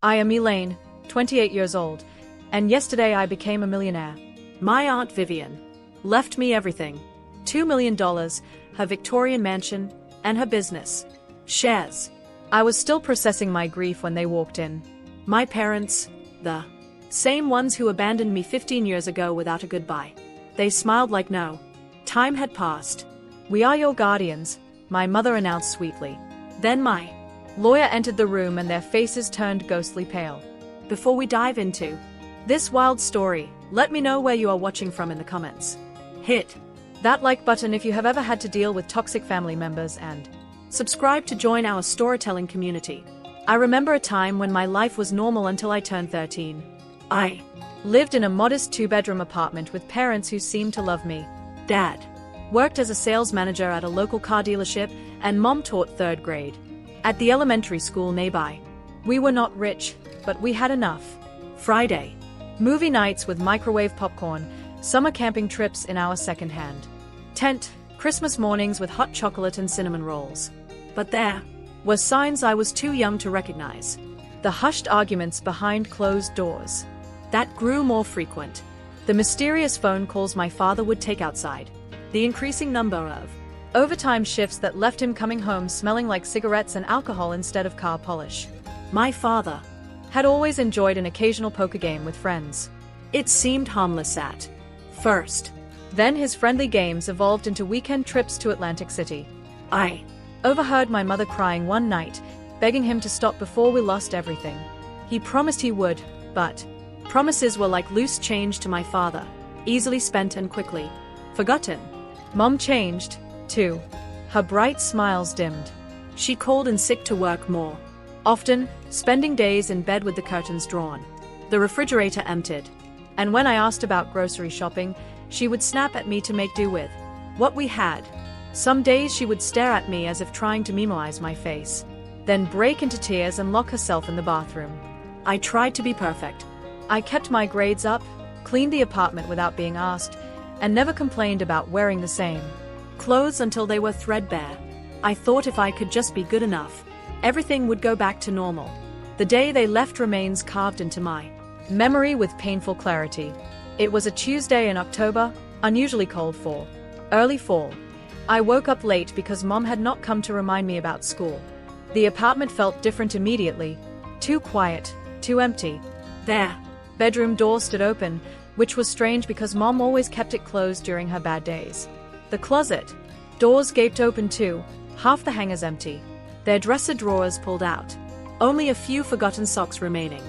I am Elaine, 28 years old, and yesterday I became a millionaire. My Aunt Vivian left me everything. $2 million, her Victorian mansion, and her business. Shares. I was still processing my grief when they walked in. My parents, the same ones who abandoned me 15 years ago without a goodbye. They smiled like no time had passed. "We are your guardians," my mother announced sweetly. Then my lawyer entered the room and their faces turned ghostly pale. Before we dive into this wild story, let me know where you are watching from in the comments. Hit that like button if you have ever had to deal with toxic family members, and subscribe to join our storytelling community. I remember a time when my life was normal until I turned 13. I lived in a modest 2-bedroom apartment with parents who seemed to love me. Dad worked as a sales manager at a local car dealership, and Mom taught 3rd grade at the elementary school nearby. We were not rich, but we had enough. Friday movie nights with microwave popcorn, summer camping trips in our second-hand tent, Christmas mornings with hot chocolate and cinnamon rolls. But there were signs I was too young to recognize. The hushed arguments behind closed doors that grew more frequent. The mysterious phone calls my father would take outside. The increasing number of overtime shifts that left him coming home smelling like cigarettes and alcohol instead of car polish. My father had always enjoyed an occasional poker game with friends. It seemed harmless at first. Then his friendly games evolved into weekend trips to Atlantic City. I overheard my mother crying one night, begging him to stop before we lost everything. He promised he would, but promises were like loose change to my father, easily spent and quickly forgotten. Mom changed, too. Her bright smiles dimmed. She called in sick to work more often, spending days in bed with the curtains drawn, the refrigerator emptied. And when I asked about grocery shopping, she would snap at me to make do with what we had. Some days she would stare at me as if trying to memorize my face, then break into tears and lock herself in the bathroom. I tried to be perfect. I kept my grades up, cleaned the apartment without being asked, and never complained about wearing the same clothes until they were threadbare. I thought if I could just be good enough, everything would go back to normal. The day they left remains carved into my memory with painful clarity. It was a Tuesday in October, unusually cold for early fall. I woke up late because Mom had not come to remind me about school. The apartment felt different immediately. Too quiet, too empty. Their bedroom door stood open, which was strange because Mom always kept it closed during her bad days. The closet doors gaped open too, half the hangers empty. Their dresser drawers pulled out. Only a few forgotten socks remaining.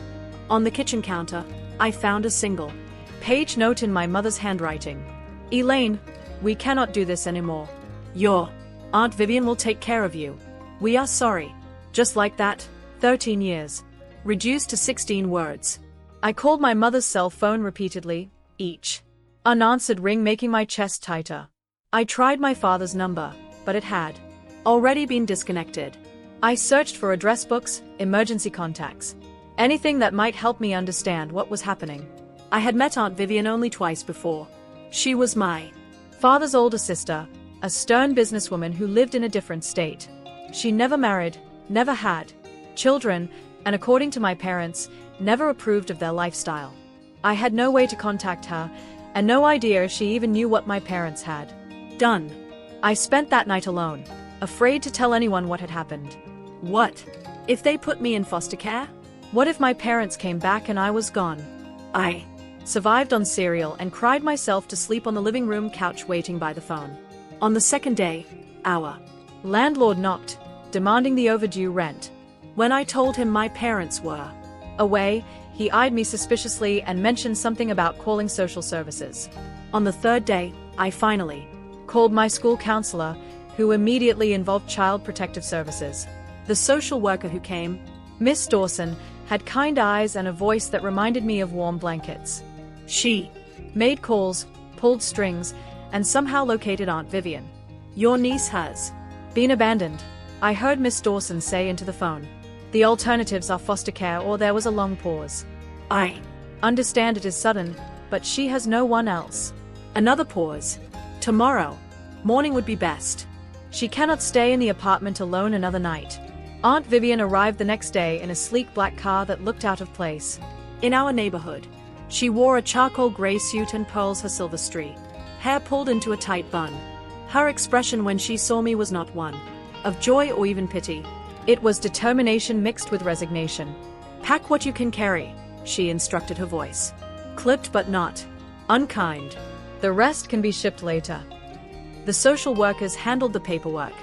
On the kitchen counter, I found a single-page note in my mother's handwriting. "Elaine, we cannot do this anymore. Your Aunt Vivian will take care of you. We are sorry." Just like that, 13 years reduced to 16 words. I called my mother's cell phone repeatedly, each unanswered ring making my chest tighter. I tried my father's number, but it had already been disconnected. I searched for address books, emergency contacts, anything that might help me understand what was happening. I had met Aunt Vivian only twice before. She was my father's older sister, a stern businesswoman who lived in a different state. She never married, never had children, and according to my parents, never approved of their lifestyle. I had no way to contact her, and no idea if she even knew what my parents had done. I spent that night alone, afraid to tell anyone what had happened. What if they put me in foster care? What if my parents came back and I was gone? I survived on cereal and cried myself to sleep on the living room couch waiting by the phone. On the second day, our landlord knocked, demanding the overdue rent. When I told him my parents were away, he eyed me suspiciously and mentioned something about calling social services. On the 3rd day, I finally called my school counselor, who immediately involved Child Protective Services. The social worker who came, Miss Dawson, had kind eyes and a voice that reminded me of warm blankets. She made calls, pulled strings, and somehow located Aunt Vivian. "Your niece has been abandoned," I heard Miss Dawson say into the phone. "The alternatives are foster care," or there was a long pause. "I understand it is sudden, but she has no one else." Another pause. "Tomorrow morning would be best. She cannot stay in the apartment alone another night." Aunt Vivian arrived the next day in a sleek black car that looked out of place in our neighborhood. She wore a charcoal gray suit and pearls her silvestree, hair pulled into a tight bun. Her expression when she saw me was not one of joy or even pity. It was determination mixed with resignation. "Pack what you can carry," she instructed, her voice clipped but not unkind. "The rest can be shipped later." The social workers handled the paperwork,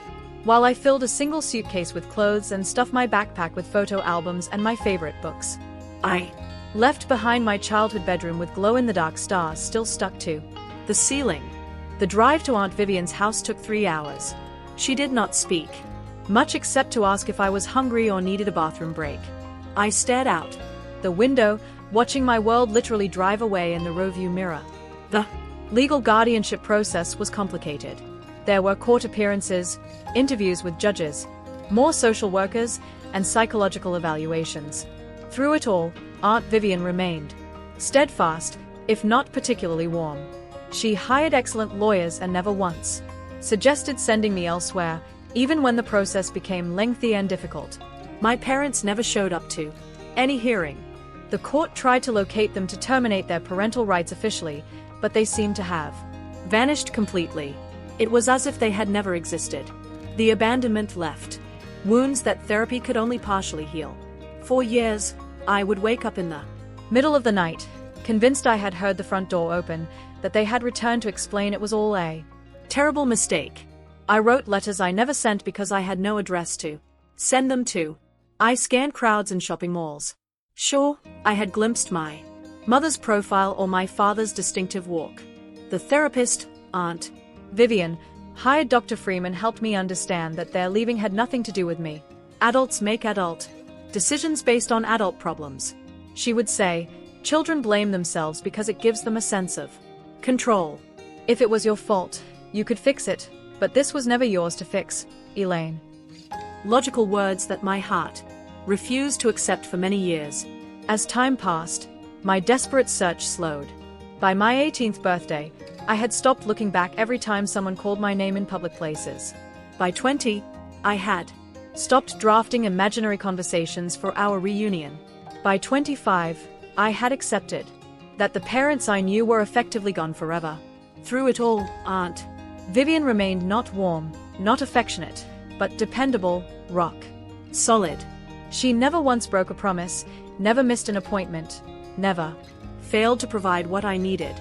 while I filled a single suitcase with clothes and stuffed my backpack with photo albums and my favorite books. I left behind my childhood bedroom with glow-in-the-dark stars still stuck to the ceiling. The drive to Aunt Vivian's house took 3 hours. She did not speak much except to ask if I was hungry or needed a bathroom break. I stared out the window, watching my world literally drive away in the rearview mirror. The legal guardianship process was complicated. There were court appearances, interviews with judges, more social workers, and psychological evaluations. Through it all, Aunt Vivian remained steadfast, if not particularly warm. She hired excellent lawyers and never once suggested sending me elsewhere, even when the process became lengthy and difficult. My parents never showed up to any hearing. The court tried to locate them to terminate their parental rights officially, but they seemed to have vanished completely. It was as if they had never existed. The abandonment left wounds that therapy could only partially heal. For years, I would wake up in the middle of the night, convinced I had heard the front door open, that they had returned to explain it was all a terrible mistake. I wrote letters I never sent because I had no address to send them to. I scanned crowds in shopping malls. Sure, I had glimpsed my mother's profile or my father's distinctive walk. The therapist, Aunt Vivian, hired Dr. Freeman, helped me understand that their leaving had nothing to do with me. Adults make adult decisions based on adult problems. She would say, children blame themselves because it gives them a sense of control. If it was your fault, you could fix it, but this was never yours to fix, Elaine. Logical words that my heart refused to accept for many years. As time passed, my desperate search slowed. By my 18th birthday, I had stopped looking back every time someone called my name in public places. By 20, I had stopped drafting imaginary conversations for our reunion. By 25, I had accepted that the parents I knew were effectively gone forever. Through it all, Aunt Vivian remained not warm, not affectionate, but dependable, rock solid. She never once broke a promise, never missed an appointment, never failed to provide what I needed.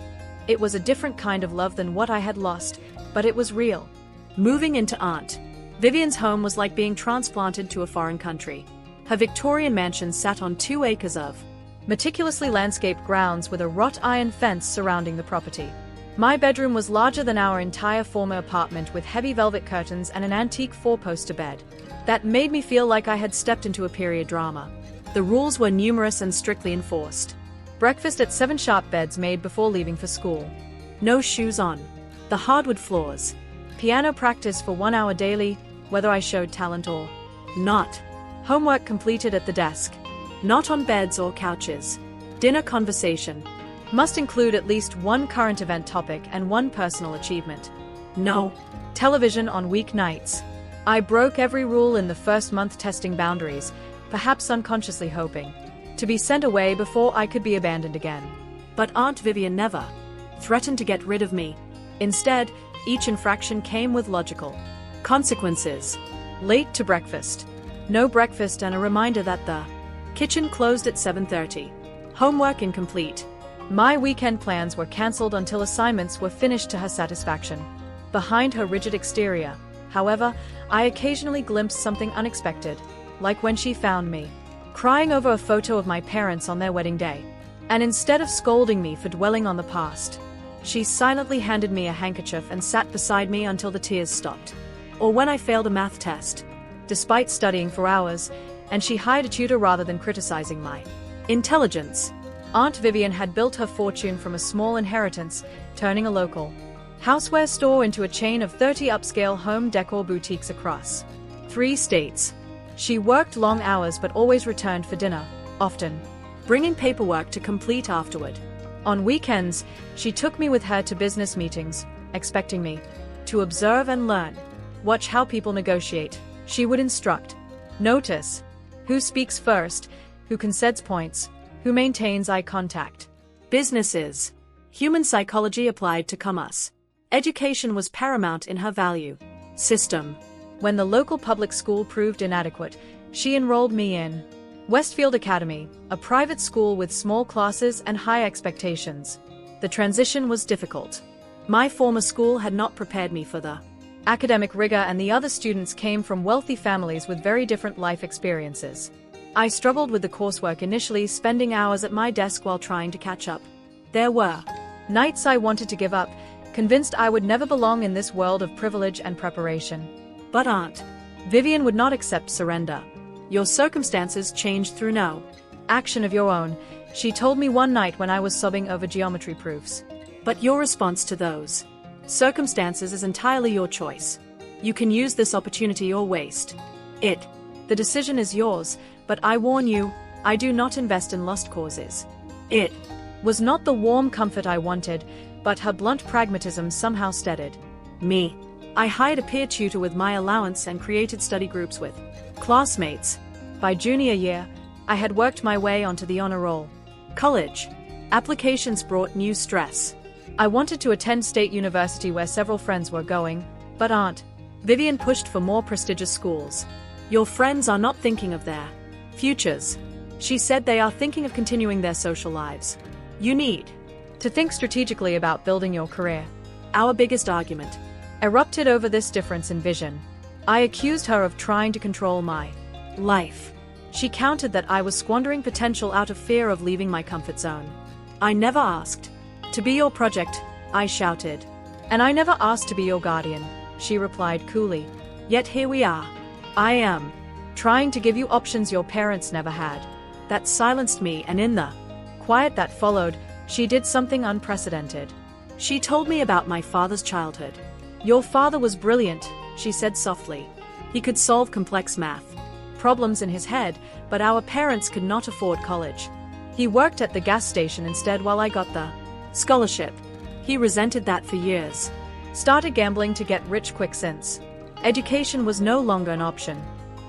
It was a different kind of love than what I had lost, but it was real. Moving into Aunt Vivian's home was like being transplanted to a foreign country. Her Victorian mansion sat on 2 acres of meticulously landscaped grounds with a wrought iron fence surrounding the property. My bedroom was larger than our entire former apartment, with heavy velvet curtains and an antique 4-poster bed that made me feel like I had stepped into a period drama. The rules were numerous and strictly enforced. Breakfast at 7 sharp, beds made before leaving for school. No shoes on the hardwood floors. Piano practice for 1 hour daily, whether I showed talent or not. Homework completed at the desk, not on beds or couches. Dinner conversation must include at least 1 current event topic and 1 personal achievement. No television on weeknights. I broke every rule in the first month, testing boundaries, perhaps unconsciously hoping to be sent away before I could be abandoned again. But Aunt Vivian never threatened to get rid of me. Instead, each infraction came with logical consequences. Late to breakfast, no breakfast, and a reminder that the kitchen closed at 7:30. Homework incomplete. My weekend plans were cancelled until assignments were finished to her satisfaction. Behind her rigid exterior, however, I occasionally glimpsed something unexpected, like when she found me crying over a photo of my parents on their wedding day. And instead of scolding me for dwelling on the past, she silently handed me a handkerchief and sat beside me until the tears stopped. Or when I failed a math test, despite studying for hours, and she hired a tutor rather than criticizing my intelligence. Aunt Vivian had built her fortune from a small inheritance, turning a local houseware store into a chain of 30 upscale home decor boutiques across 3 states. She worked long hours but always returned for dinner, often bringing paperwork to complete afterward. On weekends, she took me with her to business meetings, expecting me to observe and learn. Watch how people negotiate, she would instruct. Notice who speaks first, who concedes points, who maintains eye contact. Businesses. Human psychology applied to commerce. Education was paramount in her value system. When the local public school proved inadequate, she enrolled me in Westfield Academy, a private school with small classes and high expectations. The transition was difficult. My former school had not prepared me for the academic rigor, and the other students came from wealthy families with very different life experiences. I struggled with the coursework initially, spending hours at my desk while trying to catch up. There were nights I wanted to give up, convinced I would never belong in this world of privilege and preparation. But Aunt Vivian would not accept surrender. Your circumstances changed through no action of your own, she told me one night when I was sobbing over geometry proofs. But your response to those circumstances is entirely your choice. You can use this opportunity or waste it. The decision is yours, but I warn you, I do not invest in lost causes. It was not the warm comfort I wanted, but her blunt pragmatism somehow steadied me. I hired a peer tutor with my allowance and created study groups with classmates. By junior year, I had worked my way onto the honor roll. College applications brought new stress. I wanted to attend State University where several friends were going, but Aunt Vivian pushed for more prestigious schools. Your friends are not thinking of their futures. She said they are thinking of continuing their social lives. You need to think strategically about building your career. Our biggest argument erupted over this difference in vision. I accused her of trying to control my life. She countered that I was squandering potential out of fear of leaving my comfort zone. I never asked to be your project, I shouted. And I never asked to be your guardian, she replied coolly. Yet here we are. I am trying to give you options your parents never had. That silenced me, and in the quiet that followed, she did something unprecedented. She told me about my father's childhood. Your father was brilliant, she said softly. He could solve complex math problems in his head, but our parents could not afford college. He worked at the gas station instead while I got the scholarship. He resented that for years. Started gambling to get rich quick since education was no longer an option.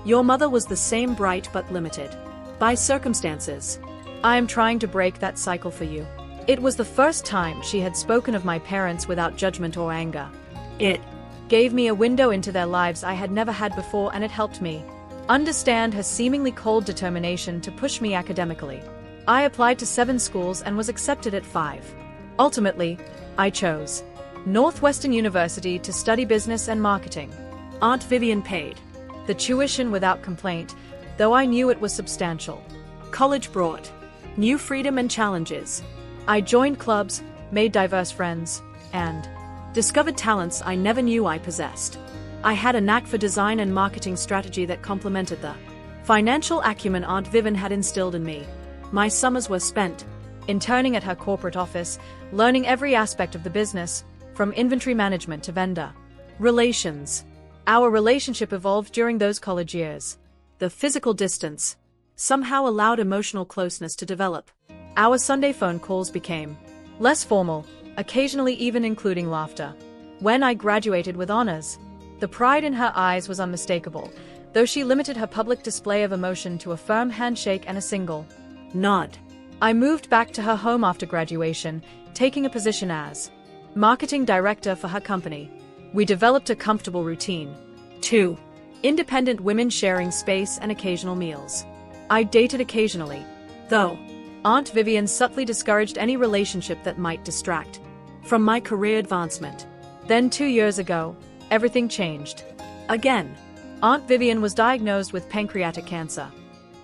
Your mother was the same, bright but limited by circumstances. I am trying to break that cycle for you. It was the first time she had spoken of my parents without judgment or anger. It gave me a window into their lives I had never had before, and it helped me understand her seemingly cold determination to push me academically. I applied to 7 schools and was accepted at 5. Ultimately, I chose Northwestern University to study business and marketing. Aunt Vivian paid the tuition without complaint, though I knew it was substantial. College brought new freedom and challenges. I joined clubs, made diverse friends, and discovered talents I never knew I possessed. I had a knack for design and marketing strategy that complemented the financial acumen Aunt Vivian had instilled in me. My summers were spent interning at her corporate office, learning every aspect of the business, from inventory management to vendor relations. Our relationship evolved during those college years. The physical distance somehow allowed emotional closeness to develop. Our Sunday phone calls became less formal, occasionally even including laughter. When I graduated with honors, the pride in her eyes was unmistakable, though she limited her public display of emotion to a firm handshake and a single nod. I moved back to her home after graduation, taking a position as marketing director for her company. We developed a comfortable routine. 2 independent women sharing space and occasional meals. I dated occasionally, though Aunt Vivian subtly discouraged any relationship that might distract from my career advancement. Then 2 years ago, everything changed. Again, Aunt Vivian was diagnosed with pancreatic cancer.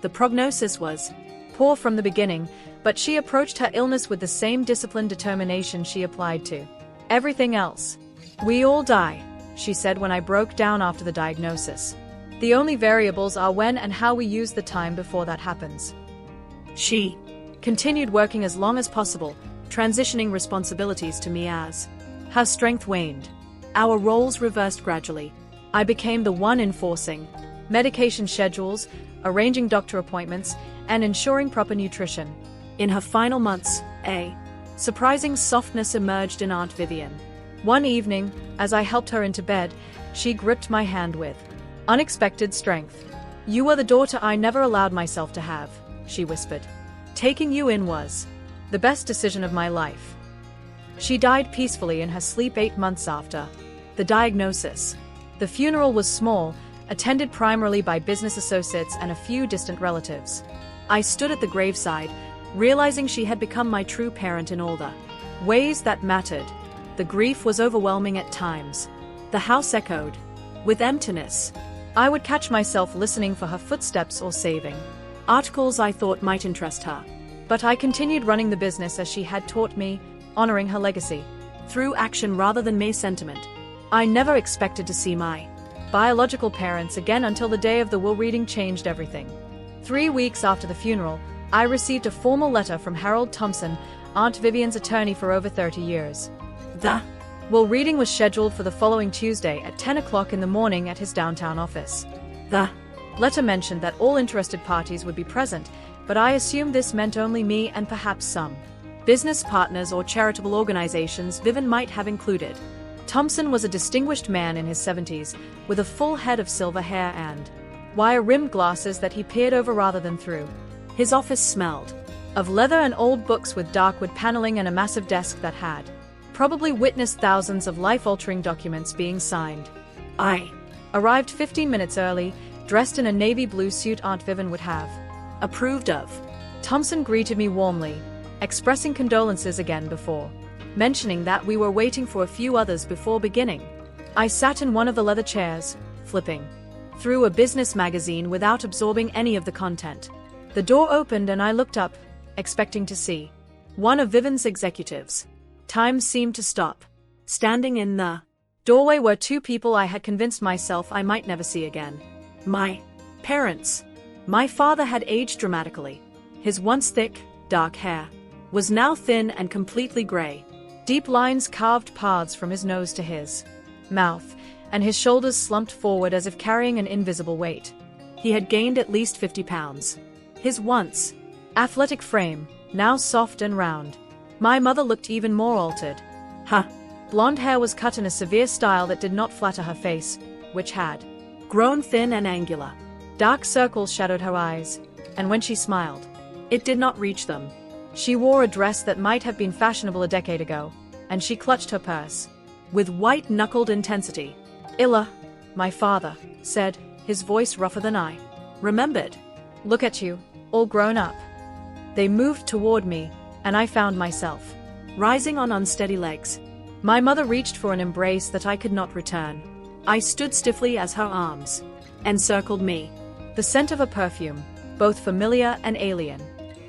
The prognosis was poor from the beginning, but she approached her illness with the same disciplined determination she applied to everything else. We all die, she said when I broke down after the diagnosis. The only variables are when and how we use the time before that happens. She continued working as long as possible, transitioning responsibilities to me as her strength waned. Our roles reversed gradually. I became the one enforcing medication schedules, arranging doctor appointments, and ensuring proper nutrition. In her final months, a surprising softness emerged in Aunt Vivian. One evening, as I helped her into bed, she gripped my hand with unexpected strength. You were the daughter I never allowed myself to have, she whispered. Taking you in was the best decision of my life. She died peacefully in her sleep 8 months after the diagnosis. The funeral was small, attended primarily by business associates and a few distant relatives. I stood at the graveside, realizing she had become my true parent in all the ways that mattered. The grief was overwhelming at times. The house echoed with emptiness. I would catch myself listening for her footsteps or saving articles I thought might interest her. But I continued running the business as she had taught me, honoring her legacy through action rather than mere sentiment. I never expected to see my biological parents again until the day of the will reading changed everything. 3 weeks after the funeral, I received a formal letter from Harold Thompson, Aunt Vivian's attorney for over 30 years. The will reading was scheduled for the following Tuesday at 10 o'clock in the morning at his downtown office. The letter mentioned that all interested parties would be present, but I assumed this meant only me and perhaps some business partners or charitable organizations Vivian might have included. Thompson was a distinguished man in his 70s, with a full head of silver hair and wire-rimmed glasses that he peered over rather than through. His office smelled of leather and old books with dark wood paneling and a massive desk that had probably witnessed thousands of life-altering documents being signed. I arrived 15 minutes early, dressed in a navy blue suit Aunt Vivian would have approved of. Thompson greeted me warmly, expressing condolences again before mentioning that we were waiting for a few others before beginning. I sat in one of the leather chairs, flipping through a business magazine without absorbing any of the content. The door opened and I looked up, expecting to see one of Vivian's executives. Time seemed to stop. Standing in the doorway were 2 people I had convinced myself I might never see again. My parents. My father had aged dramatically. His once thick, dark hair was now thin and completely gray. Deep lines carved paths from his nose to his mouth, and his shoulders slumped forward as if carrying an invisible weight. He had gained at least 50 pounds. His once athletic frame, now soft and round. My mother looked even more altered. Her blonde hair was cut in a severe style that did not flatter her face, which had grown thin and angular. Dark circles shadowed her eyes, and when she smiled, it did not reach them. She wore a dress that might have been fashionable a decade ago, and she clutched her purse with white-knuckled intensity. "Illa," my father said, his voice rougher than I remembered. "Look at you, all grown up." They moved toward me, and I found myself rising on unsteady legs. My mother reached for an embrace that I could not return. I stood stiffly as her arms encircled me. The scent of a perfume, both familiar and alien.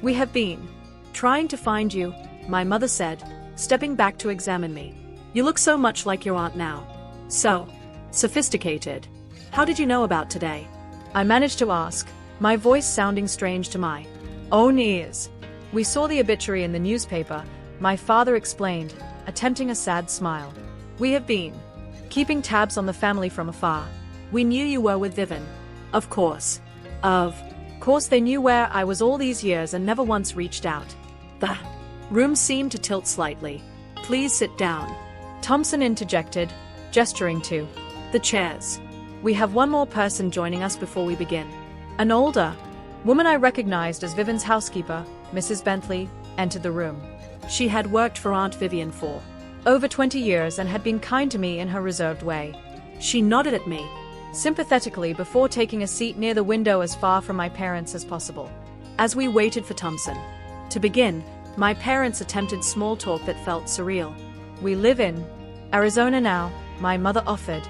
"We have been trying to find you," my mother said, stepping back to examine me. "You look so much like your aunt now. So sophisticated. How did you know about today?" I managed to ask, my voice sounding strange to my own ears. "We saw the obituary in the newspaper," my father explained, attempting a sad smile. "We have been keeping tabs on the family from afar. We knew you were with Vivian. Of course. Of course they knew where I was all these years and never once reached out." The room seemed to tilt slightly. "Please sit down," Thompson interjected, gesturing to the chairs. "We have one more person joining us before we begin." An older woman I recognized as Vivian's housekeeper, Mrs. Bentley, entered the room. She had worked for Aunt Vivian for over 20 years and had been kind to me in her reserved way. She nodded at me sympathetically before taking a seat near the window as far from my parents as possible. As we waited for Thompson to begin, my parents attempted small talk that felt surreal. "We live in Arizona now," my mother offered.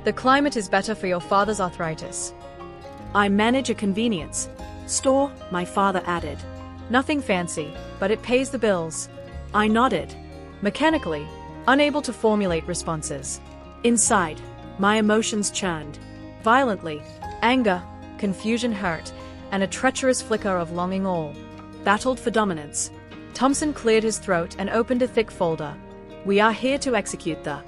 "The climate is better for your father's arthritis." "I manage a convenience store," my father added. "Nothing fancy, but it pays the bills." I nodded mechanically, unable to formulate responses. Inside, my emotions churned violently. Anger, confusion, hurt, and a treacherous flicker of longing all battled for dominance. Thompson cleared his throat and opened a thick folder. "We are here to execute the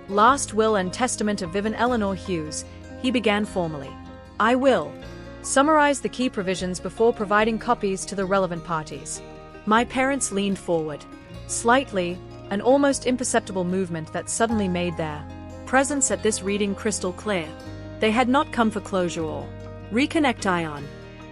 last will and testament of Vivian Eleanor Hughes," he began formally. "I will summarize the key provisions before providing copies to the relevant parties." My parents leaned forward slightly, an almost imperceptible movement that suddenly made their presence at this reading crystal clear. They had not come for closure or Reconnect Ion.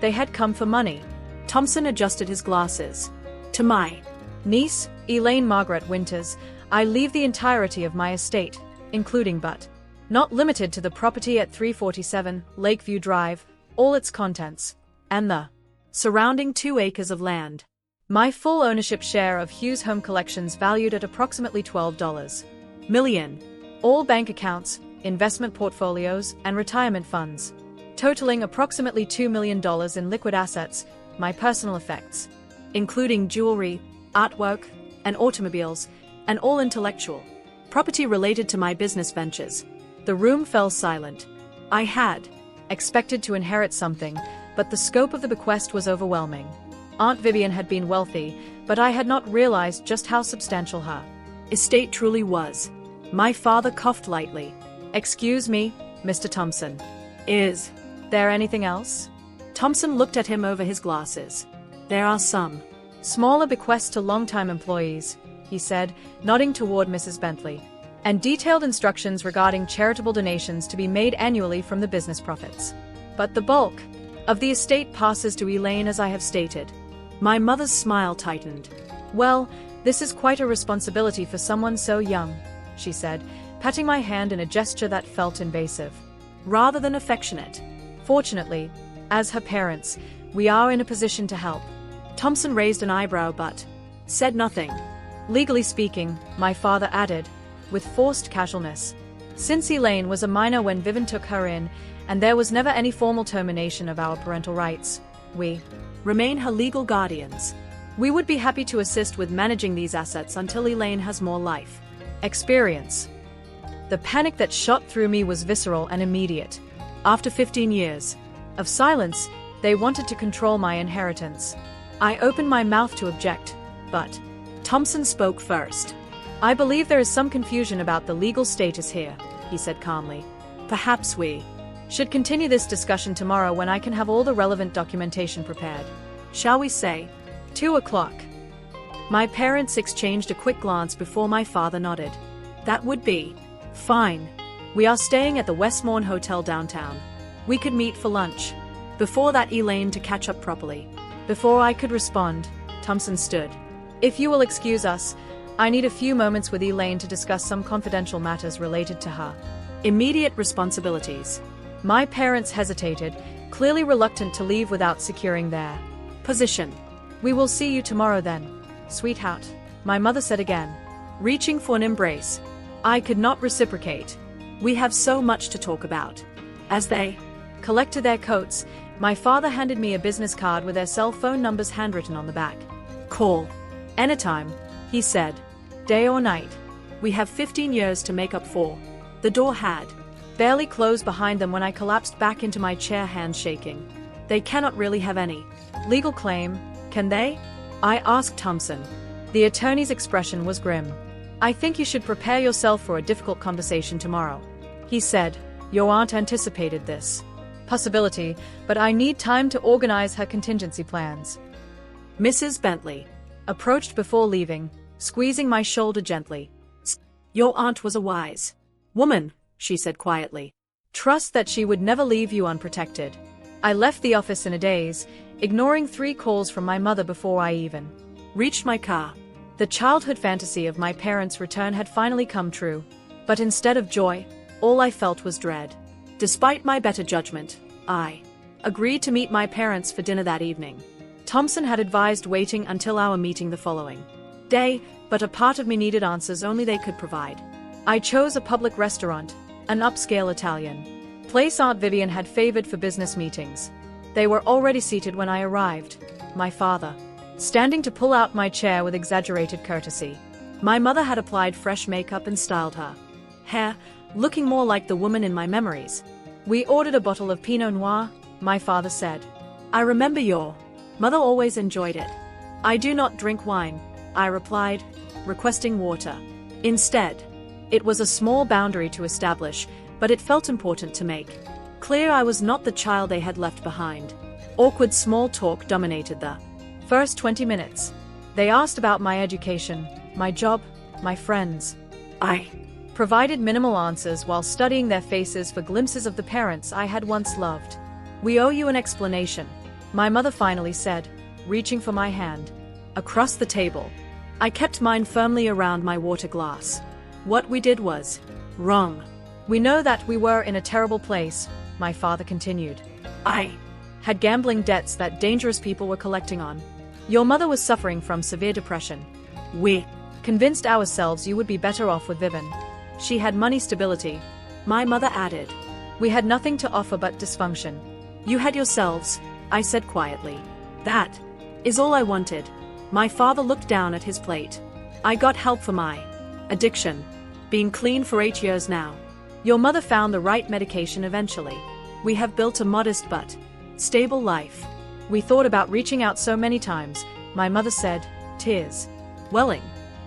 They had come for money. Thompson adjusted his glasses. To my niece, Elaine Margaret Winters, I leave the entirety of my estate, including but not limited to the property at 347 Lakeview Drive, all its contents, and the surrounding 2 acres of land. My full ownership share of Hughes Home Collections valued at approximately $12 million. All bank accounts, investment portfolios, and retirement funds, totaling approximately $2 million in liquid assets, my personal effects, including jewelry, artwork, and automobiles, and all intellectual property related to my business ventures. The room fell silent. I had expected to inherit something, but the scope of the bequest was overwhelming. Aunt Vivian had been wealthy, but I had not realized just how substantial her estate truly was. My father coughed lightly. Excuse me, Mr. Thompson. Is there anything else? Thompson looked at him over his glasses. There are some smaller bequests to longtime employees, he said, nodding toward Mrs. Bentley, and detailed instructions regarding charitable donations to be made annually from the business profits. But the bulk of the estate passes to Elaine, as I have stated. My mother's smile tightened. Well, this is quite a responsibility for someone so young, she said, patting my hand in a gesture that felt invasive, rather than affectionate. Fortunately, as her parents, we are in a position to help. Thompson raised an eyebrow but said nothing. Legally speaking, my father added, with forced casualness, since Elaine was a minor when Vivian took her in, and there was never any formal termination of our parental rights, we remain her legal guardians. We would be happy to assist with managing these assets until Elaine has more life experience. The panic that shot through me was visceral and immediate. After 15 years of silence, they wanted to control my inheritance. I opened my mouth to object, but Thompson spoke first. I believe there is some confusion about the legal status here, he said calmly. Perhaps we should continue this discussion tomorrow when I can have all the relevant documentation prepared. Shall we say 2 o'clock? My parents exchanged a quick glance before my father nodded. That would be fine. We are staying at the Westmorn Hotel downtown. We could meet for lunch. Before that, Elaine, to catch up properly. Before I could respond, Thompson stood. If you will excuse us, I need a few moments with Elaine to discuss some confidential matters related to her immediate responsibilities. My parents hesitated, clearly reluctant to leave without securing their position. We will see you tomorrow then, sweetheart, my mother said again, reaching for an embrace. I could not reciprocate. We have so much to talk about. As they collected their coats, my father handed me a business card with their cell phone numbers handwritten on the back. Call anytime, he said, day or night. We have 15 years to make up for. The door had barely closed behind them when I collapsed back into my chair, hands shaking. They cannot really have any legal claim, can they? I asked Thompson. The attorney's expression was grim. I think you should prepare yourself for a difficult conversation tomorrow, he said. Your aunt anticipated this possibility, but I need time to organize her contingency plans. Mrs. Bentley approached before leaving, squeezing my shoulder gently. Your aunt was a wise woman, she said quietly. Trust that she would never leave you unprotected. I left the office in a daze, ignoring 3 calls from my mother before I even reached my car. The childhood fantasy of my parents' return had finally come true, but instead of joy, all I felt was dread. Despite my better judgment, I agreed to meet my parents for dinner that evening. Thompson had advised waiting until our meeting the following day, but a part of me needed answers only they could provide. I chose a public restaurant, an upscale Italian place Aunt Vivian had favored for business meetings. They were already seated when I arrived, my father standing to pull out my chair with exaggerated courtesy. My mother had applied fresh makeup and styled her hair, looking more like the woman in my memories. We ordered a bottle of Pinot Noir, my father said. I remember your mother always enjoyed it. I do not drink wine, I replied, requesting water. Instead, it was a small boundary to establish, but it felt important to make clear I was not the child they had left behind. Awkward small talk dominated the first 20 minutes. They asked about my education, my job, my friends. I provided minimal answers while studying their faces for glimpses of the parents I had once loved. We owe you an explanation, my mother finally said, reaching for my hand. Across the table. I kept mine firmly around my water glass. What we did was wrong. We know that we were in a terrible place, my father continued. I had gambling debts that dangerous people were collecting on. Your mother was suffering from severe depression. We convinced ourselves you would be better off with Vivian. She had money stability. My mother added. We had nothing to offer but dysfunction. You had yourselves, I said quietly. That is all I wanted. My father looked down at his plate. I got help for my addiction. Been clean for 8 years now. Your mother found the right medication eventually. We have built a modest but stable life. We thought about reaching out so many times, my mother said, tears welling.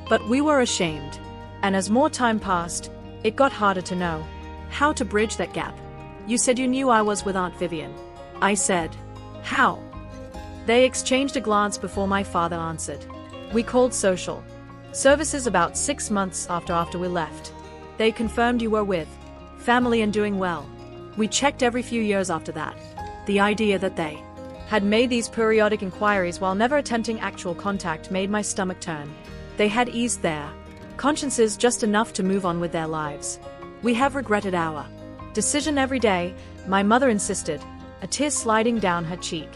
But we were ashamed. And as more time passed, it got harder to know how to bridge that gap. You said you knew I was with Aunt Vivian. I said, how? They exchanged a glance before my father answered. We called social services about 6 months after we left. They confirmed you were with family and doing well. We checked every few years after that. The idea that they had made these periodic inquiries while never attempting actual contact made my stomach turn. They had eased their consciences just enough to move on with their lives. We have regretted our decision every day, my mother insisted, a tear sliding down her cheek.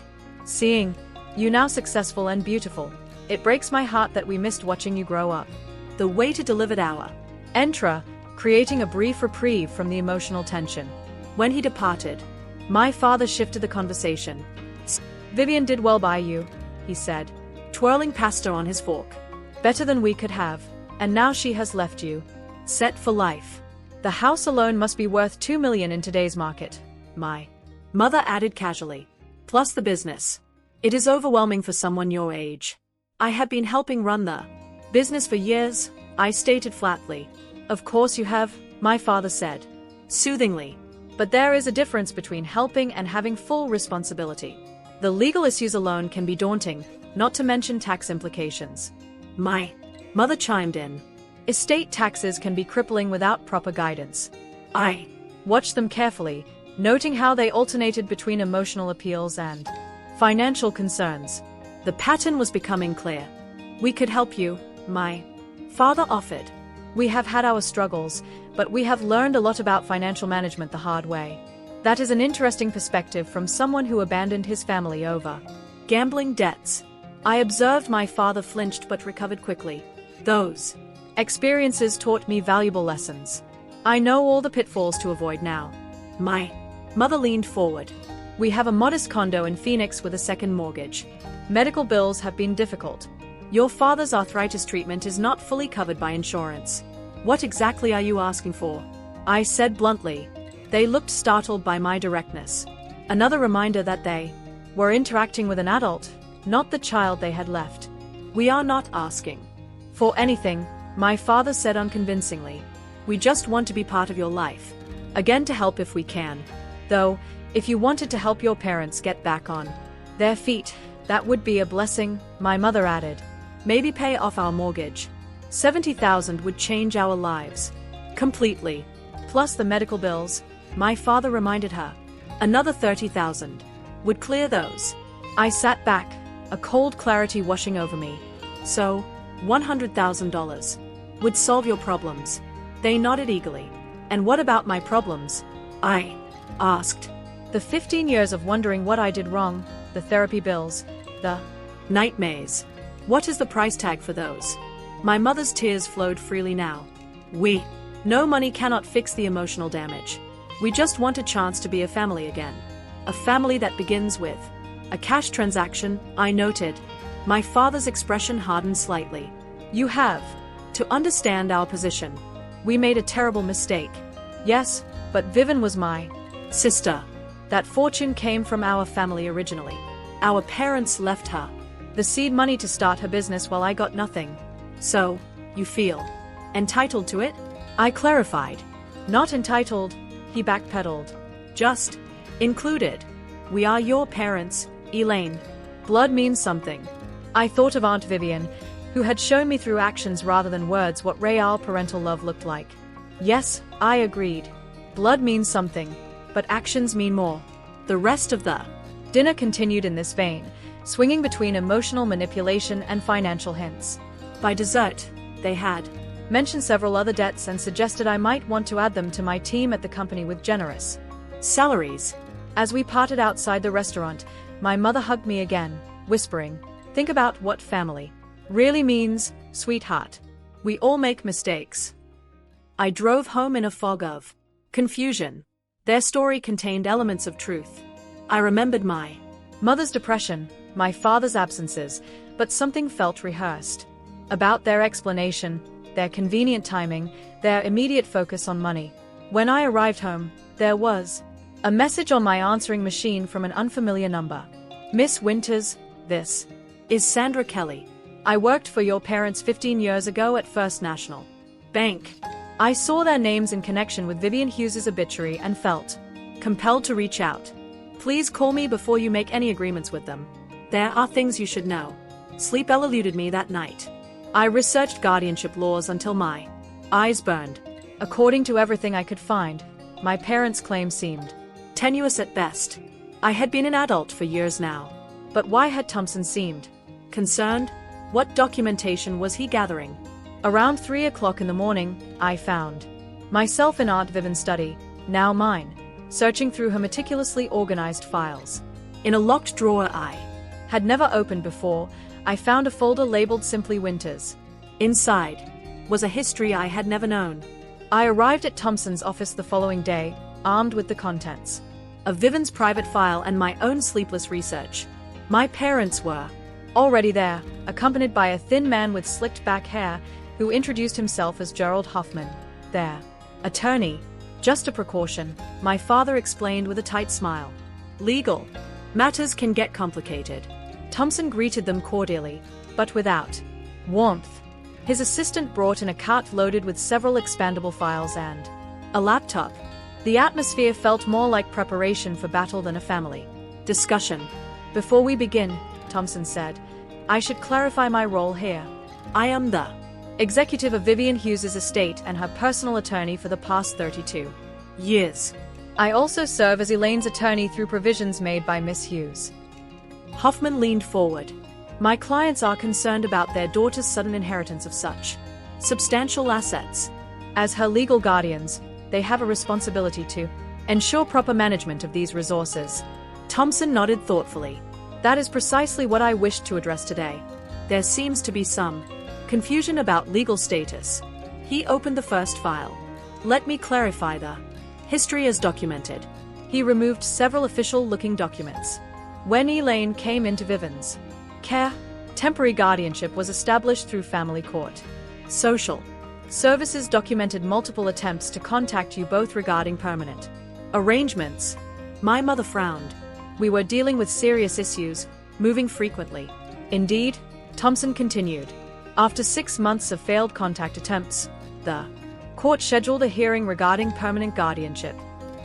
Seeing you now successful and beautiful, it breaks my heart that we missed watching you grow up. The way to deliver our entra, creating a brief reprieve from the emotional tension. When he departed, my father shifted the conversation. Vivian did well by you, he said, twirling pasta on his fork. Better than we could have, and now she has left you. Set for life. The house alone must be worth $2 million in today's market, my mother added casually. Plus the business. It is overwhelming for someone your age. I have been helping run the business for years, I stated flatly. Of course you have, my father said, soothingly. But there is a difference between helping and having full responsibility. The legal issues alone can be daunting, not to mention tax implications. My mother chimed in. Estate taxes can be crippling without proper guidance. I watched them carefully, noting how they alternated between emotional appeals and financial concerns. The pattern was becoming clear. We could help you, my father offered. We have had our struggles, but we have learned a lot about financial management the hard way. That is an interesting perspective from someone who abandoned his family over gambling debts. I observed my father flinched but recovered quickly. Those experiences taught me valuable lessons. I know all the pitfalls to avoid now. My mother leaned forward. We have a modest condo in Phoenix with a second mortgage. Medical bills have been difficult. Your father's arthritis treatment is not fully covered by insurance. What exactly are you asking for? I said bluntly. They looked startled by my directness. Another reminder that they were interacting with an adult, not the child they had left. We are not asking for anything, my father said unconvincingly. We just want to be part of your life. Again, to help if we can. Though, if you wanted to help your parents get back on their feet, that would be a blessing, my mother added. Maybe pay off our mortgage. $70,000 would change our lives completely. Plus the medical bills, my father reminded her. Another $30,000 would clear those. I sat back, a cold clarity washing over me. So, $100,000 would solve your problems. They nodded eagerly. And what about my problems? I asked. The 15 years of wondering what I did wrong, the therapy bills, the nightmares. What is the price tag for those? My mother's tears flowed freely now. We know money cannot fix the emotional damage. We just want a chance to be a family again. A family that begins with a cash transaction, I noted. My father's expression hardened slightly. You have to understand our position. We made a terrible mistake. Yes, but Vivian was my sister. That fortune came from our family originally. Our parents left her the seed money to start her business while I got nothing. So, you feel entitled to it? I clarified. Not entitled, he backpedaled. Just included. We are your parents, Elaine. Blood means something. I thought of Aunt Vivian, who had shown me through actions rather than words what real parental love looked like. Yes, I agreed. Blood means something, but actions mean more. The rest of the dinner continued in this vein, swinging between emotional manipulation and financial hints. By dessert, they had mentioned several other debts and suggested I might want to add them to my team at the company with generous salaries. As we parted outside the restaurant, my mother hugged me again, whispering, "Think about what family really means, sweetheart. We all make mistakes." I drove home in a fog of confusion. Their story contained elements of truth. I remembered my mother's depression, my father's absences, but something felt rehearsed about their explanation, their convenient timing, their immediate focus on money. When I arrived home, there was a message on my answering machine from an unfamiliar number. "Miss Winters, this is Sandra Kelly. I worked for your parents 15 years ago at First National Bank." I saw their names in connection with Vivian Hughes's obituary and felt compelled to reach out. "Please call me before you make any agreements with them. There are things you should know." Sleep eluded me that night. I researched guardianship laws until my eyes burned. According to everything I could find, my parents' claim seemed tenuous at best. I had been an adult for years now. But why had Thompson seemed concerned? What documentation was he gathering? Around 3 o'clock in the morning, I found myself in Aunt Vivian's study, now mine, searching through her meticulously organized files. In a locked drawer I had never opened before, I found a folder labeled simply Winters. Inside was a history I had never known. I arrived at Thompson's office the following day, armed with the contents of Vivian's private file and my own sleepless research. My parents were already there, accompanied by a thin man with slicked back hair who introduced himself as Gerald Hoffman, their attorney. "Just a precaution," my father explained with a tight smile. "Legal matters can get complicated." Thompson greeted them cordially, but without warmth. His assistant brought in a cart loaded with several expandable files and a laptop. The atmosphere felt more like preparation for battle than a family discussion. "Before we begin," Thompson said, "I should clarify my role here. I am the executive of Vivian Hughes's estate and her personal attorney for the past 32 years. I also serve as Elaine's attorney through provisions made by Miss Hughes." Hoffman leaned forward. "My clients are concerned about their daughter's sudden inheritance of such substantial assets. As her legal guardians, they have a responsibility to ensure proper management of these resources." Thompson nodded thoughtfully. "That is precisely what I wished to address today. There seems to be some confusion about legal status." He opened the first file. "Let me clarify the history as documented." He removed several official-looking documents. When Elaine came into Vivian's care, temporary guardianship was established through family court. Social services documented multiple attempts to contact you both regarding permanent arrangements. My mother frowned. "We were dealing with serious issues, moving frequently." "Indeed," Thompson continued. "After 6 months of failed contact attempts, the court scheduled a hearing regarding permanent guardianship.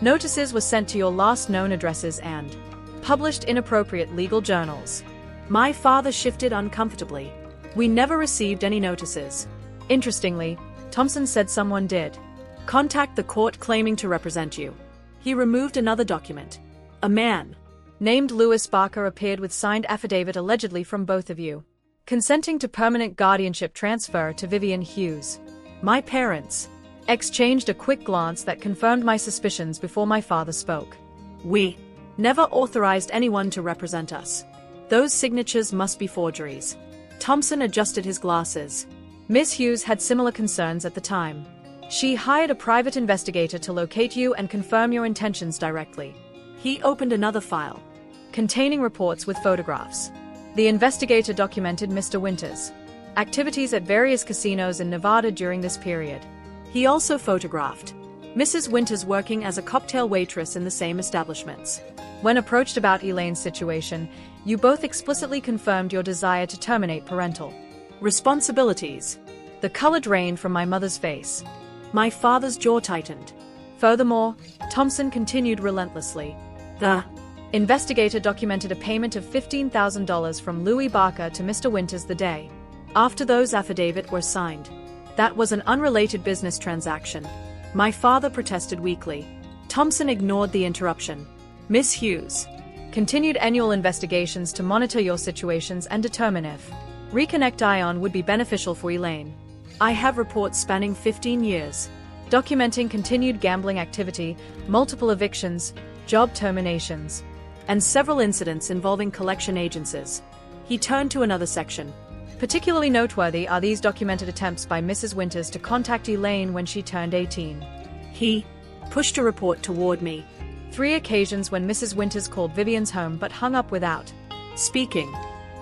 Notices were sent to your last known addresses and published in appropriate legal journals." My father shifted uncomfortably. "We never received any notices." Interestingly, Thompson said someone did contact the court claiming to represent you. He removed another document. A man named Louis Barker appeared with signed affidavit allegedly from both of you, consenting to permanent guardianship transfer to Vivian Hughes. My parents exchanged a quick glance that confirmed my suspicions before my father spoke. "We never authorized anyone to represent us. Those signatures must be forgeries." Thompson adjusted his glasses. "Miss Hughes had similar concerns at the time. She hired a private investigator to locate you and confirm your intentions directly." He opened another file containing reports with photographs. The investigator documented Mr. Winters' activities at various casinos in Nevada during this period. He also photographed Mrs. Winters working as a cocktail waitress in the same establishments. When approached about Elaine's situation, you both explicitly confirmed your desire to terminate parental responsibilities. The color drained from my mother's face. My father's jaw tightened. Furthermore, Thompson continued relentlessly. The investigator documented a payment of $15,000 from Louis Barker to Mr. Winters the day after those affidavits were signed. That was an unrelated business transaction. My father protested weakly. Thompson ignored the interruption. Miss Hughes. Continued annual investigations to monitor your situations and determine if Reconnect Ion would be beneficial for Elaine. I have reports spanning 15 years, documenting continued gambling activity, multiple evictions, job terminations, and several incidents involving collection agencies. He turned to another section. Particularly noteworthy are these documented attempts by Mrs. Winters to contact Elaine when she turned 18. He pushed a report toward me. 3 occasions when Mrs. Winters called Vivian's home but hung up without speaking.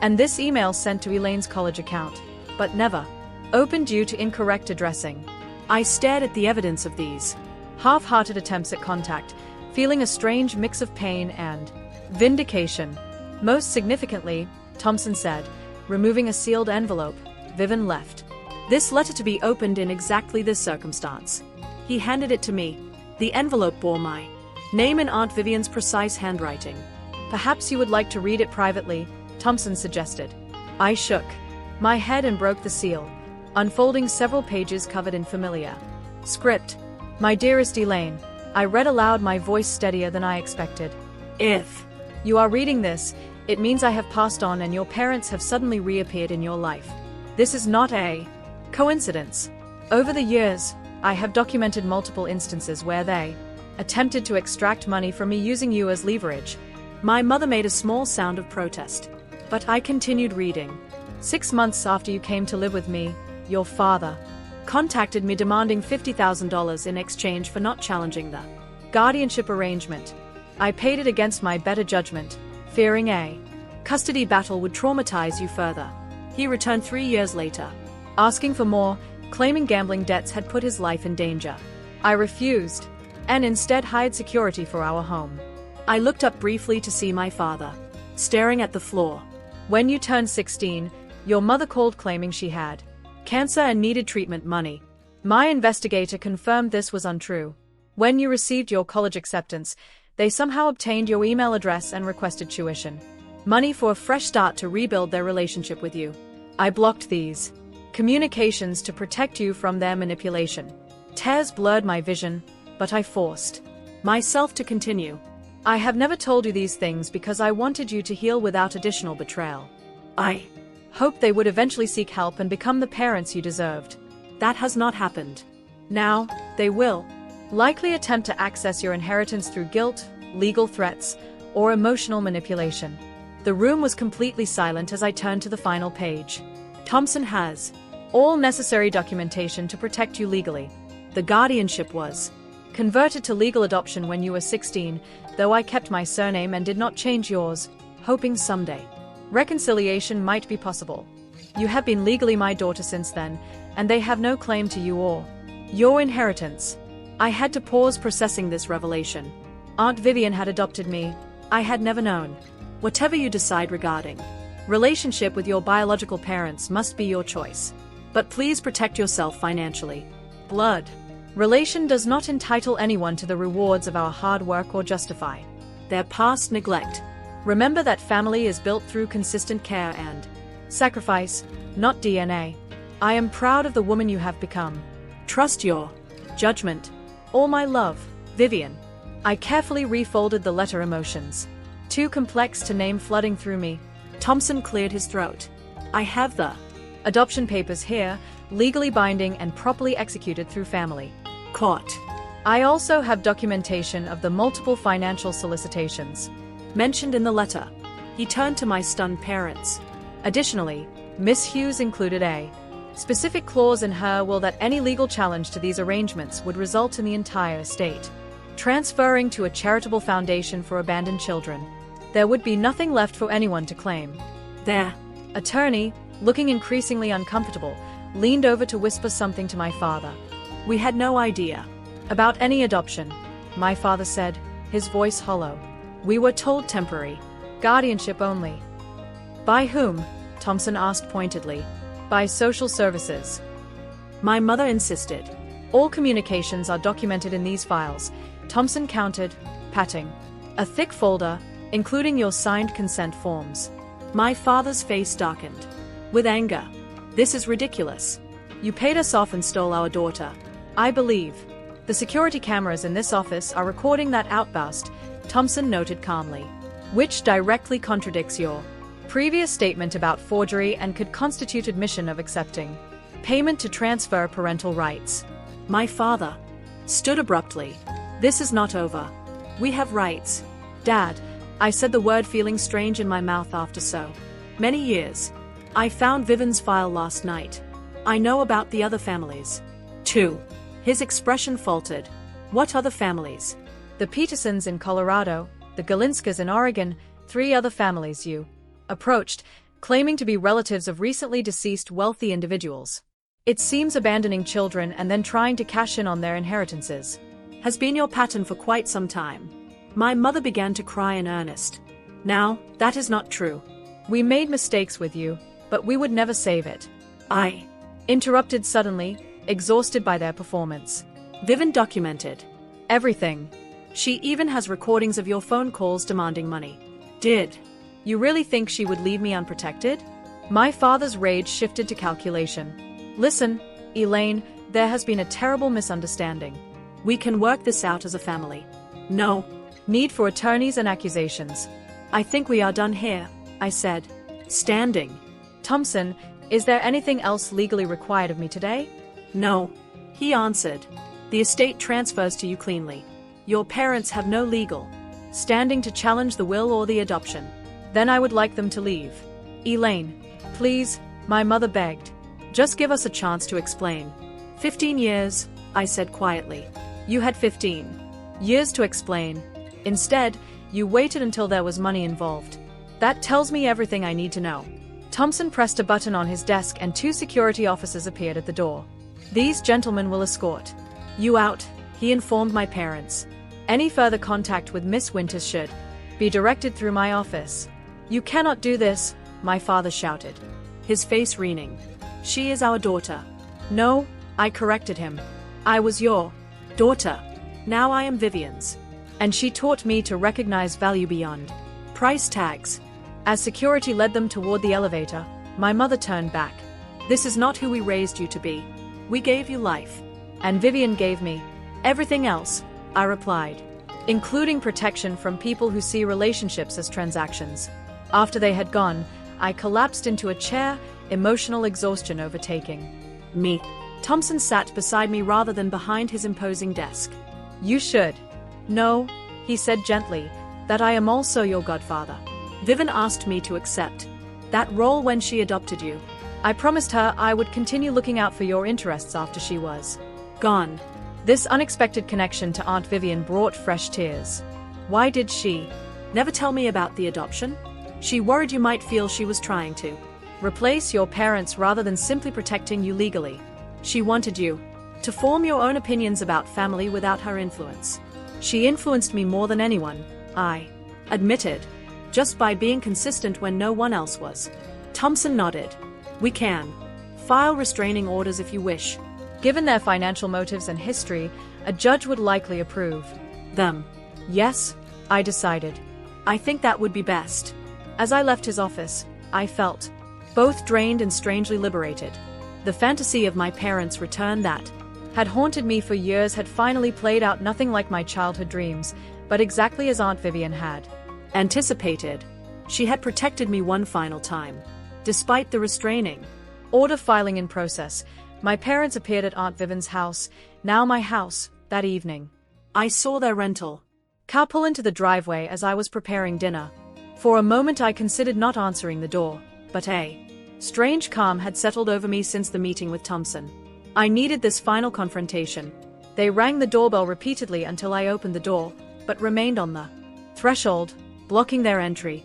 And this email sent to Elaine's college account, but never opened due to incorrect addressing. I stared at the evidence of these half-hearted attempts at contact, feeling a strange mix of pain and vindication. Most significantly, Thompson said, removing a sealed envelope, Vivian left this letter to be opened in exactly this circumstance. He handed it to me. The envelope bore my name in Aunt Vivian's precise handwriting. Perhaps you would like to read it privately, Thompson suggested. I shook my head and broke the seal, unfolding several pages covered in familiar script. My dearest Elaine, I read aloud, my voice steadier than I expected. If you are reading this, it means I have passed on and your parents have suddenly reappeared in your life. This is not a coincidence. Over the years, I have documented multiple instances where they attempted to extract money from me using you as leverage. My mother made a small sound of protest, but I continued reading. 6 months after you came to live with me, your father contacted me demanding $50,000 in exchange for not challenging the guardianship arrangement. I paid it against my better judgment, fearing a custody battle would traumatize you further. He returned 3 years later, asking for more, claiming gambling debts had put his life in danger. I refused, and instead hired security for our home. I looked up briefly to see my father, staring at the floor. When you turned 16, your mother called claiming she had cancer and needed treatment money. My investigator confirmed this was untrue. When you received your college acceptance, they somehow obtained your email address and requested tuition money for a fresh start to rebuild their relationship with you. I blocked these communications to protect you from their manipulation. Tears blurred my vision, but I forced myself to continue. I have never told you these things because I wanted you to heal without additional betrayal. I hoped they would eventually seek help and become the parents you deserved. That has not happened. Now, they will likely attempt to access your inheritance through guilt, legal threats, or emotional manipulation. The room was completely silent as I turned to the final page. Thompson has all necessary documentation to protect you legally. The guardianship was converted to legal adoption when you were 16, though I kept my surname and did not change yours, hoping someday reconciliation might be possible. You have been legally my daughter since then, and they have no claim to you or your inheritance. I had to pause processing this revelation. Aunt Vivian had adopted me. I had never known. Whatever you decide regarding relationship with your biological parents must be your choice. But please protect yourself financially. Blood relation does not entitle anyone to the rewards of our hard work or justify their past neglect. Remember that family is built through consistent care and sacrifice, not DNA. I am proud of the woman you have become. Trust your judgment. All my love, Vivian. I carefully refolded the letter, emotions too complex to name flooding through me. Thompson cleared his throat. I have the adoption papers here, legally binding and properly executed through family court. I also have documentation of the multiple financial solicitations mentioned in the letter. He turned to my stunned parents. Additionally, Miss Hughes included a specific clause in her will that any legal challenge to these arrangements would result in the entire estate transferring to a charitable foundation for abandoned children. There would be nothing left for anyone to claim. Their attorney, looking increasingly uncomfortable, leaned over to whisper something to my father. We had no idea about any adoption, my father said, his voice hollow. We were told temporary guardianship only. By whom? Thompson asked pointedly. By social services. My mother insisted. All communications are documented in these files, Thompson countered, patting a thick folder, including your signed consent forms. My father's face darkened with anger. This is ridiculous. You paid us off and stole our daughter. I believe the security cameras in this office are recording that outburst, Thompson noted calmly. Which directly contradicts your previous statement about forgery and could constitute admission of accepting payment to transfer parental rights. My father stood abruptly. This is not over. We have rights. Dad, I said the word, feeling strange in my mouth after so many years. I found Vivian's file last night. I know about the other families, too. His expression faltered. What other families? The Petersons in Colorado, the Galinskas in Oregon, 3 other families you approached, claiming to be relatives of recently deceased wealthy individuals. It seems abandoning children and then trying to cash in on their inheritances has been your pattern for quite some time. My mother began to cry in earnest. Now, that is not true. We made mistakes with you, but we would never save it. I interrupted suddenly, exhausted by their performance. Vivian documented everything. She even has recordings of your phone calls demanding money. Did you really think she would leave me unprotected? My father's rage shifted to calculation. Listen, Elaine, there has been a terrible misunderstanding. We can work this out as a family. No need for attorneys and accusations. I think we are done here, I said, standing. Thompson, is there anything else legally required of me today? No, he answered. The estate transfers to you cleanly. Your parents have no legal standing to challenge the will or the adoption. Then I would like them to leave. Elaine, please, my mother begged. Just give us a chance to explain. 15 years, I said quietly. You had 15 years to explain. Instead, you waited until there was money involved. That tells me everything I need to know. Thompson pressed a button on his desk and 2 security officers appeared at the door. These gentlemen will escort you out, he informed my parents. Any further contact with Miss Winters should be directed through my office. You cannot do this, my father shouted, his face wreathing. She is our daughter. No, I corrected him. I was your daughter. Now I am Vivian's. And she taught me to recognize value beyond price tags. As security led them toward the elevator, my mother turned back. This is not who we raised you to be. We gave you life. And Vivian gave me everything else, I replied, including protection from people who see relationships as transactions. After they had gone, I collapsed into a chair, emotional exhaustion overtaking me. Thompson sat beside me rather than behind his imposing desk. You should know, he said gently, that I am also your godfather. Vivian asked me to accept that role when she adopted you. I promised her I would continue looking out for your interests after she was gone. This unexpected connection to Aunt Vivian brought fresh tears. Why did she never tell me about the adoption? She worried you might feel she was trying to replace your parents rather than simply protecting you legally. She wanted you to form your own opinions about family without her influence. She influenced me more than anyone, I admitted, just by being consistent when no one else was. Thompson nodded. We can file restraining orders if you wish. Given their financial motives and history, a judge would likely approve them. Yes, I decided. I think that would be best. As I left his office, I felt both drained and strangely liberated. The fantasy of my parents' return that had haunted me for years had finally played out, nothing like my childhood dreams, but exactly as Aunt Vivian had anticipated. She had protected me one final time. Despite the restraining order filing in process, my parents appeared at Aunt Vivian's house, now my house, that evening. I saw their rental car pull into the driveway as I was preparing dinner. For a moment I considered not answering the door, but a strange calm had settled over me since the meeting with Thompson. I needed this final confrontation. They rang the doorbell repeatedly until I opened the door, but remained on the threshold, blocking their entry.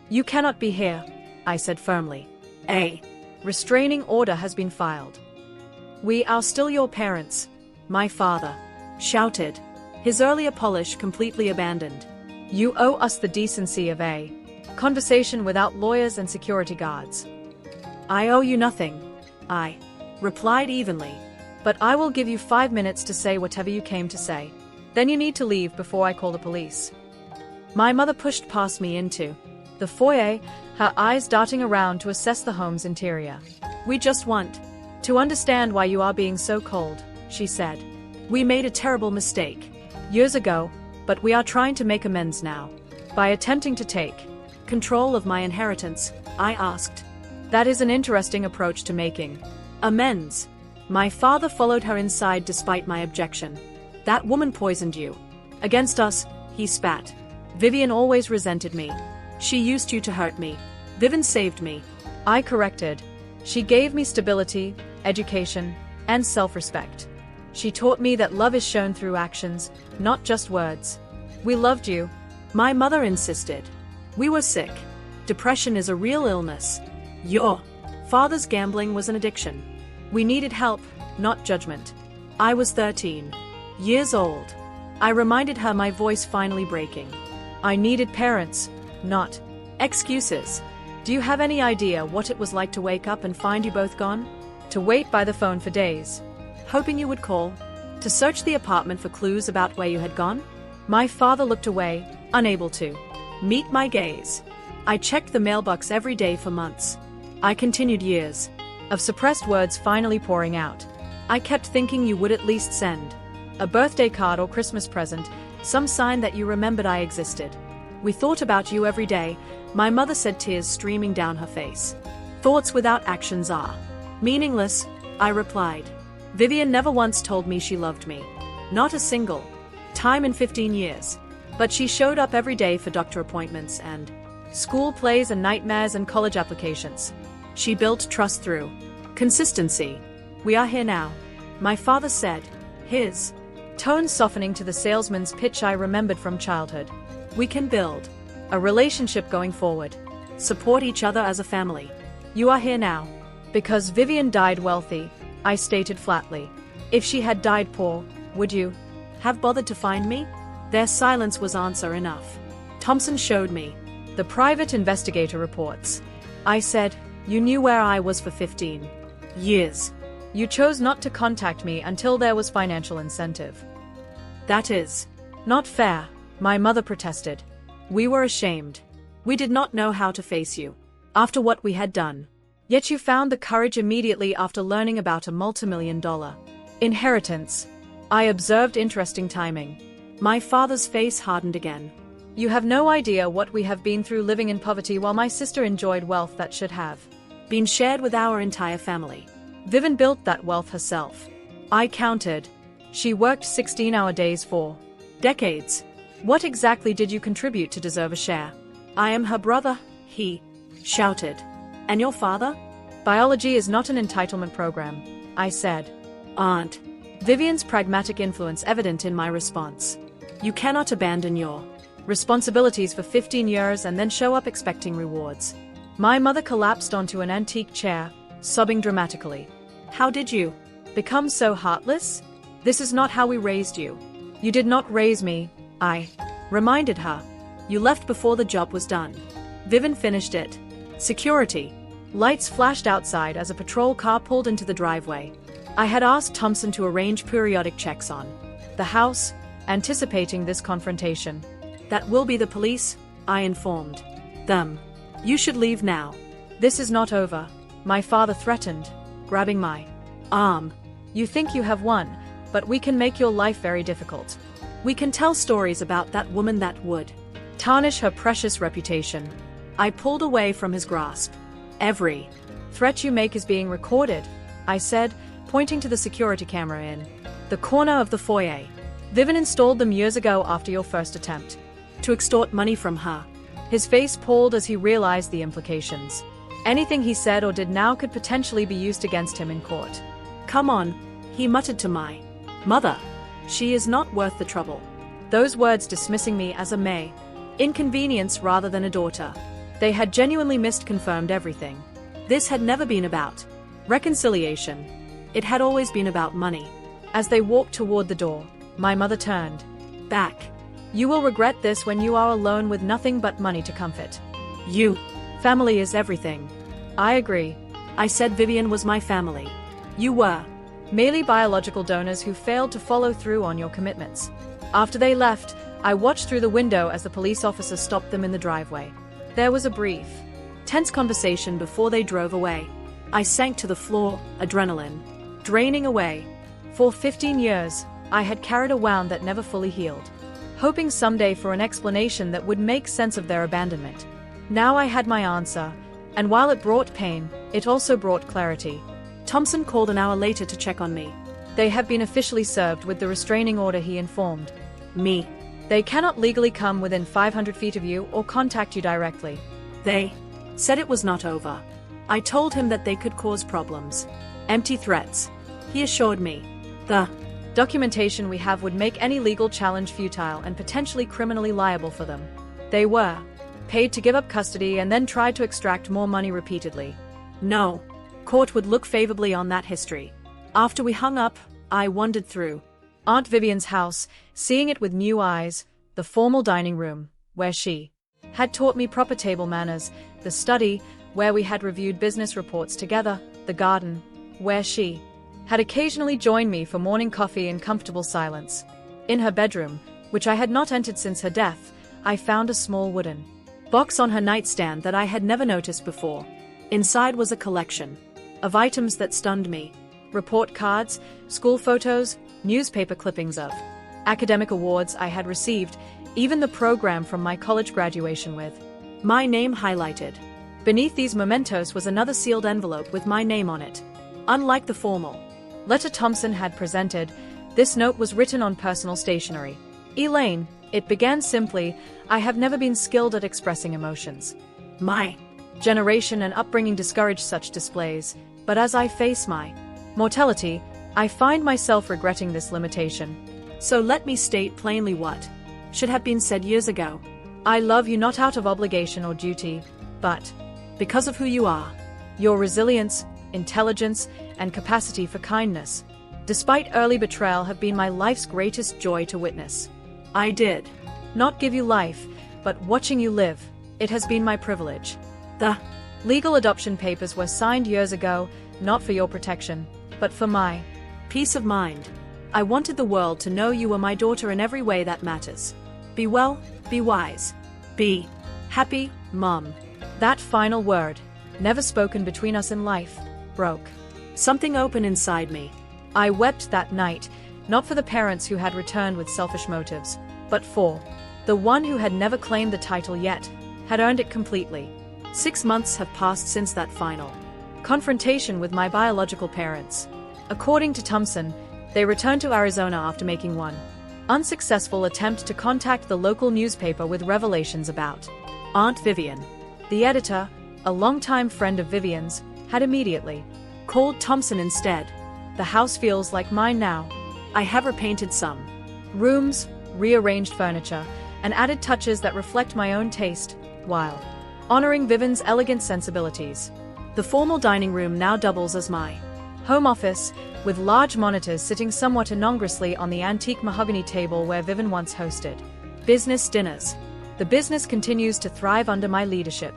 You cannot be here, I said firmly. A restraining order has been filed. We are still your parents, my father shouted, his earlier polish completely abandoned. You owe us the decency of a conversation without lawyers and security guards. I owe you nothing, I replied evenly, but I will give you 5 minutes to say whatever you came to say. Then you need to leave before I call the police. My mother pushed past me into the foyer, her eyes darting around to assess the home's interior. We just want to understand why you are being so cold, she said. We made a terrible mistake years ago, but we are trying to make amends now. By attempting to take control of my inheritance, I asked. That is an interesting approach to making amends. My father followed her inside despite my objection. That woman poisoned you. Against us, he spat. Vivian always resented me. She used you to hurt me. Vivian saved me. I corrected. She gave me stability, education, and self-respect. She taught me that love is shown through actions, not just words. We loved you. My mother insisted. We were sick. Depression is a real illness. Your father's gambling was an addiction. We needed help, not judgment. I was 13 years old. I reminded her, my voice finally breaking. I needed parents, not excuses. Do you have any idea what it was like to wake up and find you both gone? To wait by the phone for days, hoping you would call? To search the apartment for clues about where you had gone? My father looked away, unable to meet my gaze. I checked the mailbox every day for months. I continued, years of suppressed words finally pouring out. I kept thinking you would at least send a birthday card or Christmas present, some sign that you remembered I existed. We thought about you every day, my mother said, tears streaming down her face. Thoughts without actions are meaningless, I replied. Vivian never once told me she loved me. Not a single time in 15 years. But she showed up every day for doctor appointments and school plays and nightmares and college applications. She built trust through consistency. We are here now, my father said, his tone softening to the salesman's pitch I remembered from childhood. We can build a relationship going forward, support each other as a family. You are here now. Because Vivian died wealthy, I stated flatly. If she had died poor, would you have bothered to find me? Their silence was answer enough. Thompson showed me the private investigator reports. I said, you knew where I was for 15 years. You chose not to contact me until there was financial incentive. That is not fair, my mother protested. We were ashamed. We did not know how to face you after what we had done. Yet you found the courage immediately after learning about a multimillion-dollar inheritance. I observed interesting timing. My father's face hardened again. You have no idea what we have been through living in poverty while my sister enjoyed wealth that should have been shared with our entire family. Vivian built that wealth herself. I counted. She worked 16-hour days for decades. What exactly did you contribute to deserve a share? I am her brother, he shouted. And your father? Biology is not an entitlement program, I said. Aunt. Vivian's pragmatic influence evident in my response. You cannot abandon your responsibilities for 15 years and then show up expecting rewards. My mother collapsed onto an antique chair, sobbing dramatically. How did you become so heartless? This is not how we raised you. You did not raise me, I reminded her. You left before the job was done. Vivian finished it. Security. Lights flashed outside as a patrol car pulled into the driveway. I had asked Thompson to arrange periodic checks on the house, anticipating this confrontation. That will be the police, I informed them. You should leave now. This is not over, my father threatened, grabbing my arm. You think you have won, but we can make your life very difficult. We can tell stories about that woman that would tarnish her precious reputation. I pulled away from his grasp. Every threat you make is being recorded, I said, pointing to the security camera in the corner of the foyer. Vivian installed them years ago after your first attempt to extort money from her. His face pulled as he realized the implications. Anything he said or did now could potentially be used against him in court. Come on, he muttered to my mother. She is not worth the trouble. Those words dismissing me as a may inconvenience rather than a daughter. They had genuinely misconfirmed everything. This had never been about reconciliation. It had always been about money. As they walked toward the door, my mother turned back. You will regret this when you are alone with nothing but money to comfort you. Family is everything. I agree. I said Vivian was my family. You were merely biological donors who failed to follow through on your commitments. After they left, I watched through the window as the police officer stopped them in the driveway. There was a brief, tense conversation before they drove away. I sank to the floor, adrenaline draining away. For 15 years, I had carried a wound that never fully healed. hoping someday for an explanation that would make sense of their abandonment. Now I had my answer, and while it brought pain, it also brought clarity. Thompson called an hour later to check on me. They have been officially served with the restraining order, he informed me. They cannot legally come within 500 feet of you or contact you directly. They said it was not over. I told him that they could cause problems. Empty threats. He assured me. The documentation we have would make any legal challenge futile and potentially criminally liable for them. They were paid to give up custody and then tried to extract more money repeatedly. No. Court would look favorably on that history. After we hung up, I wandered through Aunt Vivian's house, seeing it with new eyes, the formal dining room, where she had taught me proper table manners, the study, where we had reviewed business reports together, the garden, where she had occasionally joined me for morning coffee in comfortable silence. In her bedroom, which I had not entered since her death, I found a small wooden box on her nightstand that I had never noticed before. Inside was a collection of items that stunned me. Report cards, school photos, newspaper clippings of academic awards I had received, even the program from my college graduation with my name highlighted. Beneath these mementos was another sealed envelope with my name on it. Unlike the formal letter Thompson had presented, this note was written on personal stationery. Elaine, it began simply, I have never been skilled at expressing emotions. My generation and upbringing discourage such displays, but as I face my mortality, I find myself regretting this limitation. So let me state plainly what should have been said years ago. I love you not out of obligation or duty, but because of who you are, your resilience, intelligence, and capacity for kindness, despite early betrayal, have been my life's greatest joy to witness. I did not give you life, but watching you live, it has been my privilege. The legal adoption papers were signed years ago, not for your protection, but for my peace of mind. I wanted the world to know you were my daughter in every way that matters. Be well, be wise, be happy, Mom. That final word, never spoken between us in life, broke something open inside me. I wept that night, not for the parents who had returned with selfish motives, but for the one who had never claimed the title yet, had earned it completely. 6 months have passed since that final confrontation with my biological parents. According to Thompson, they returned to Arizona after making one unsuccessful attempt to contact the local newspaper with revelations about Aunt Vivian. The editor, a longtime friend of Vivian's, had immediately called Thompson instead. The house feels like mine now. I have repainted some rooms, rearranged furniture, and added touches that reflect my own taste, while honoring Vivian's elegant sensibilities. The formal dining room now doubles as my home office, with large monitors sitting somewhat incongruously on the antique mahogany table where Vivian once hosted business dinners. The business continues to thrive under my leadership.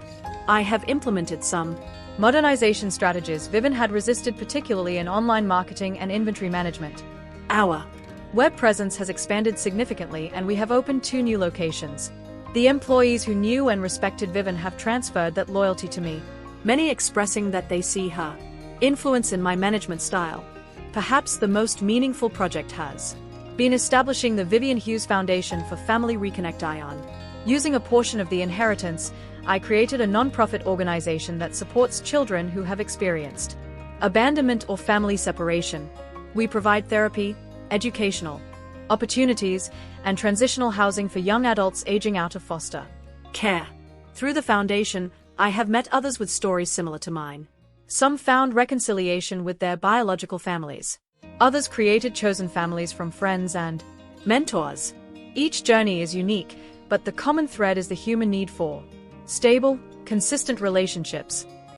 I have implemented some modernization strategies Vivian had resisted, particularly in online marketing and inventory management. Our web presence has expanded significantly, and we have opened 2 new locations. The employees who knew and respected Vivian have transferred that loyalty to me, many expressing that they see her influence in my management style. Perhaps the most meaningful project has been establishing the Vivian Hughes Foundation for Family Reconnect Ion. Using a portion of the inheritance, I created a non-profit organization that supports children who have experienced abandonment or family separation. We provide therapy, educational opportunities, and transitional housing for young adults aging out of foster care. Through the foundation, I have met others with stories similar to mine. Some found reconciliation with their biological families. Others created chosen families from friends and mentors. Each journey is unique, but the common thread is the human need for stable, consistent relationships.